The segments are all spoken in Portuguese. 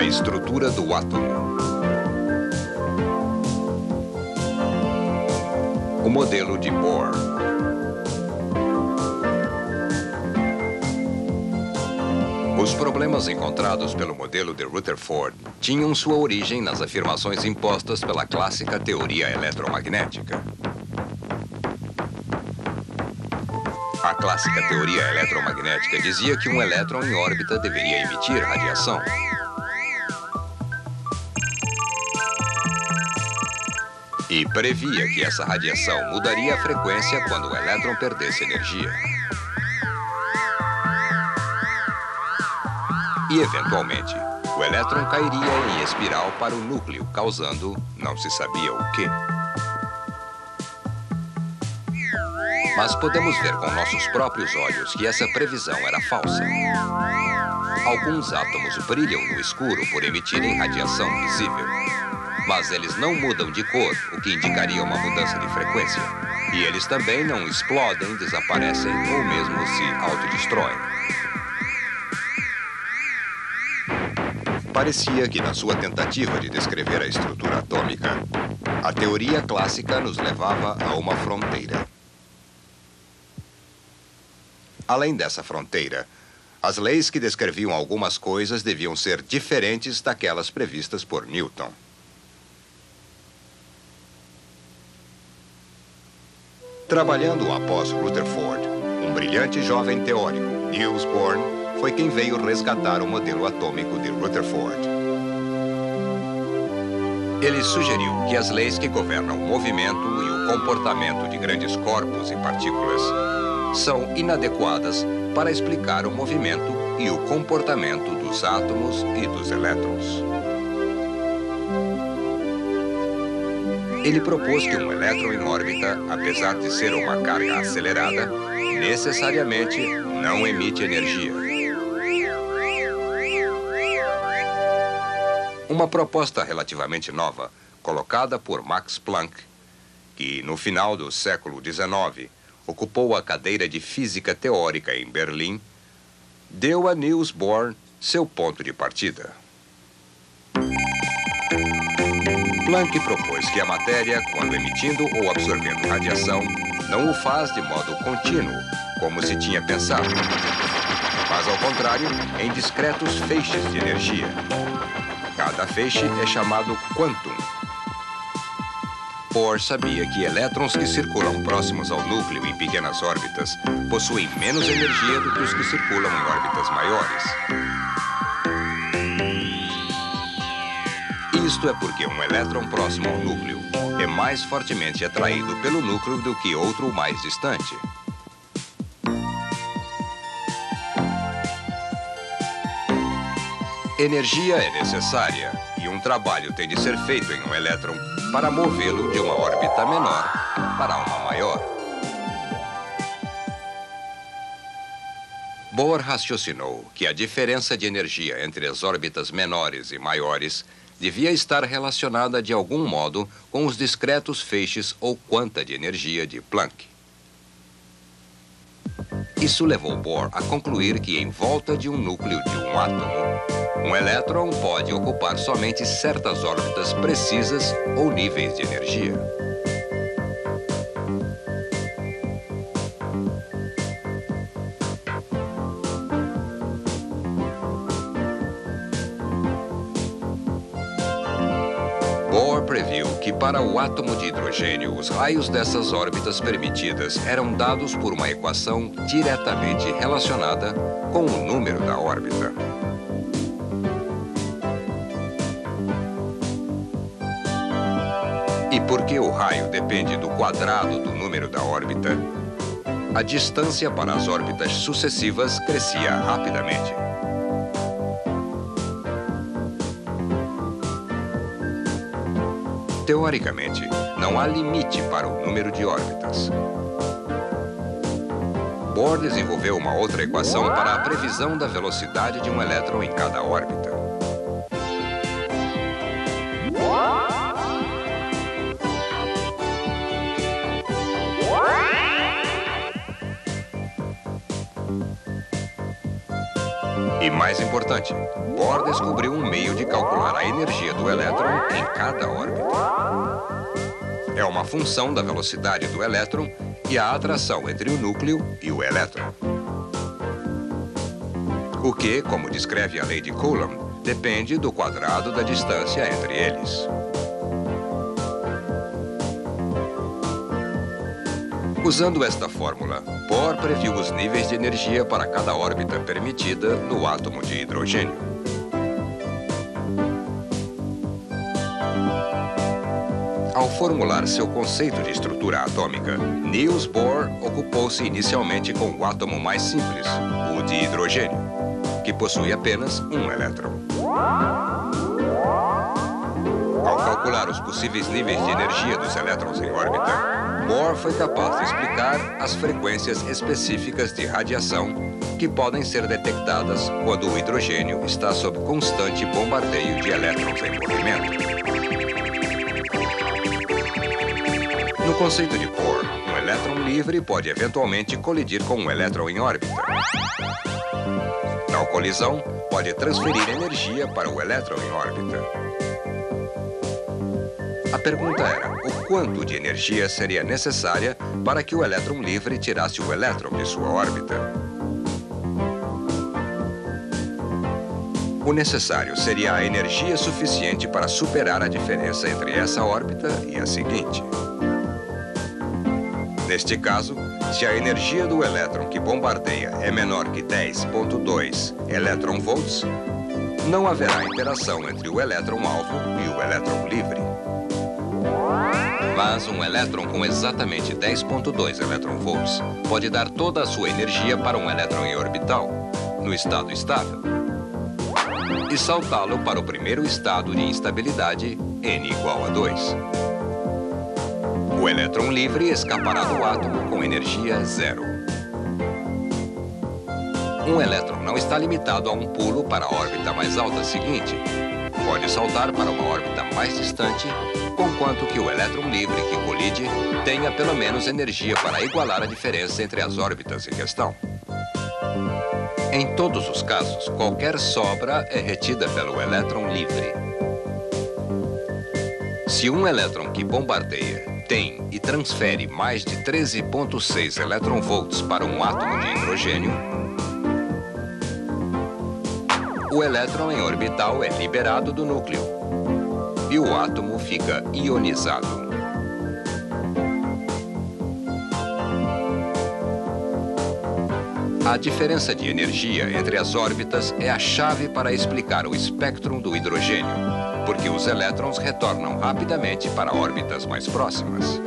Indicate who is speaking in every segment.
Speaker 1: A estrutura do átomo. O modelo de Bohr. Os problemas encontrados pelo modelo de Rutherford tinham sua origem nas afirmações impostas pela clássica teoria eletromagnética. A clássica teoria eletromagnética dizia que um elétron em órbita deveria emitir radiação. E previa que essa radiação mudaria a frequência quando o elétron perdesse energia. E, eventualmente, o elétron cairia em espiral para o núcleo, causando não se sabia o quê. Mas podemos ver com nossos próprios olhos que essa previsão era falsa. Alguns átomos brilham no escuro por emitirem radiação visível. Mas eles não mudam de cor, o que indicaria uma mudança de frequência. E eles também não explodem, desaparecem ou mesmo se autodestroem. Parecia que na sua tentativa de descrever a estrutura atômica, a teoria clássica nos levava a uma fronteira. Além dessa fronteira, as leis que descreviam algumas coisas deviam ser diferentes daquelas previstas por Newton. Trabalhando após Rutherford, um brilhante jovem teórico, Niels Bohr, foi quem veio resgatar o modelo atômico de Rutherford. Ele sugeriu que as leis que governam o movimento e o comportamento de grandes corpos e partículas são inadequadas para explicar o movimento e o comportamento dos átomos e dos elétrons. Ele propôs que um elétron em órbita, apesar de ser uma carga acelerada, necessariamente não emite energia. Uma proposta relativamente nova, colocada por Max Planck, que no final do século XIX ocupou a cadeira de Física Teórica em Berlim, deu a Niels Bohr seu ponto de partida. Planck propôs que a matéria, quando emitindo ou absorvendo radiação, não o faz de modo contínuo, como se tinha pensado, mas, ao contrário, em discretos feixes de energia. Cada feixe é chamado quantum. Bohr sabia que elétrons que circulam próximos ao núcleo em pequenas órbitas possuem menos energia do que os que circulam em órbitas maiores. Isto é porque um elétron próximo ao núcleo é mais fortemente atraído pelo núcleo do que outro mais distante. Energia é necessária e um trabalho tem de ser feito em um elétron para movê-lo de uma órbita menor para uma maior. Bohr raciocinou que a diferença de energia entre as órbitas menores e maiores devia estar relacionada de algum modo com os discretos feixes ou quanta de energia de Planck. Isso levou Bohr a concluir que em volta de um núcleo de um átomo, um elétron pode ocupar somente certas órbitas precisas ou níveis de energia. Bohr previu que para o átomo de hidrogênio, os raios dessas órbitas permitidas eram dados por uma equação diretamente relacionada com o número da órbita. E porque o raio depende do quadrado do número da órbita, a distância para as órbitas sucessivas crescia rapidamente. Teoricamente, não há limite para o número de órbitas. Bohr desenvolveu uma outra equação para a previsão da velocidade de um elétron em cada órbita. E mais importante, Bohr descobriu um meio de calcular a energia do elétron em cada órbita. É uma função da velocidade do elétron e a atração entre o núcleo e o elétron. O que, como descreve a lei de Coulomb, depende do quadrado da distância entre eles. Usando esta fórmula, Bohr previu os níveis de energia para cada órbita permitida no átomo de hidrogênio. Ao formular seu conceito de estrutura atômica, Niels Bohr ocupou-se inicialmente com o átomo mais simples, o de hidrogênio, que possui apenas um elétron. Ao calcular os possíveis níveis de energia dos elétrons em órbita, Bohr foi capaz de explicar as frequências específicas de radiação que podem ser detectadas quando o hidrogênio está sob constante bombardeio de elétrons em movimento. No conceito de Bohr, um elétron livre pode eventualmente colidir com um elétron em órbita. Tal colisão pode transferir energia para o elétron em órbita. A pergunta era, o quanto de energia seria necessária para que o elétron livre tirasse o elétron de sua órbita? O necessário seria a energia suficiente para superar a diferença entre essa órbita e a seguinte. Neste caso, se a energia do elétron que bombardeia é menor que 10,2 elétron-volts, não haverá interação entre o elétron-alvo e o elétron livre. Mas um elétron com exatamente 10,2 elétron-volts pode dar toda a sua energia para um elétron em orbital, no estado estável, e saltá-lo para o primeiro estado de instabilidade, n igual a 2. O elétron livre escapará do átomo com energia zero. Um elétron não está limitado a um pulo para a órbita mais alta seguinte. Pode saltar para uma órbita mais distante, conquanto que o elétron livre que colide tenha pelo menos energia para igualar a diferença entre as órbitas em questão. Em todos os casos, qualquer sobra é retida pelo elétron livre. Se um elétron que bombardeia tem e transfere mais de 13,6 elétron-volts para um átomo de hidrogênio, o elétron em orbital é liberado do núcleo e o átomo fica ionizado. A diferença de energia entre as órbitas é a chave para explicar o espectro do hidrogênio, porque os elétrons retornam rapidamente para órbitas mais próximas.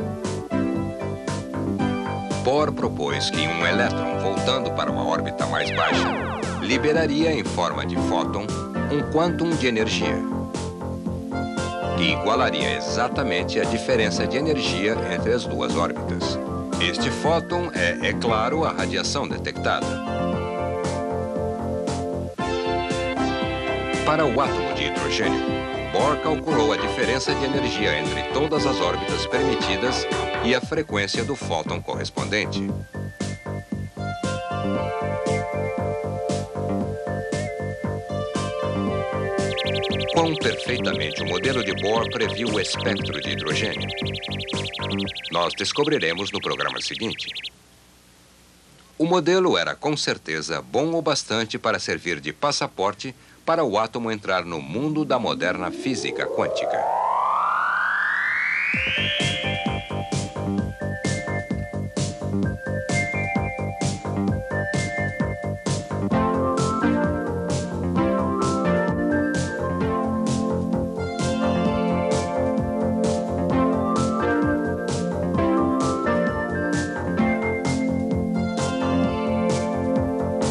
Speaker 1: Bohr propôs que um elétron voltando para uma órbita mais baixa liberaria em forma de fóton um quantum de energia, que igualaria exatamente a diferença de energia entre as duas órbitas. Este fóton é claro, a radiação detectada. Para o átomo de hidrogênio, Bohr calculou a diferença de energia entre todas as órbitas permitidas e a frequência do fóton correspondente. Quão perfeitamente o modelo de Bohr previu o espectro de hidrogênio? Nós descobriremos no programa seguinte. O modelo era com certeza bom o bastante para servir de passaporte para o átomo entrar no mundo da moderna física quântica.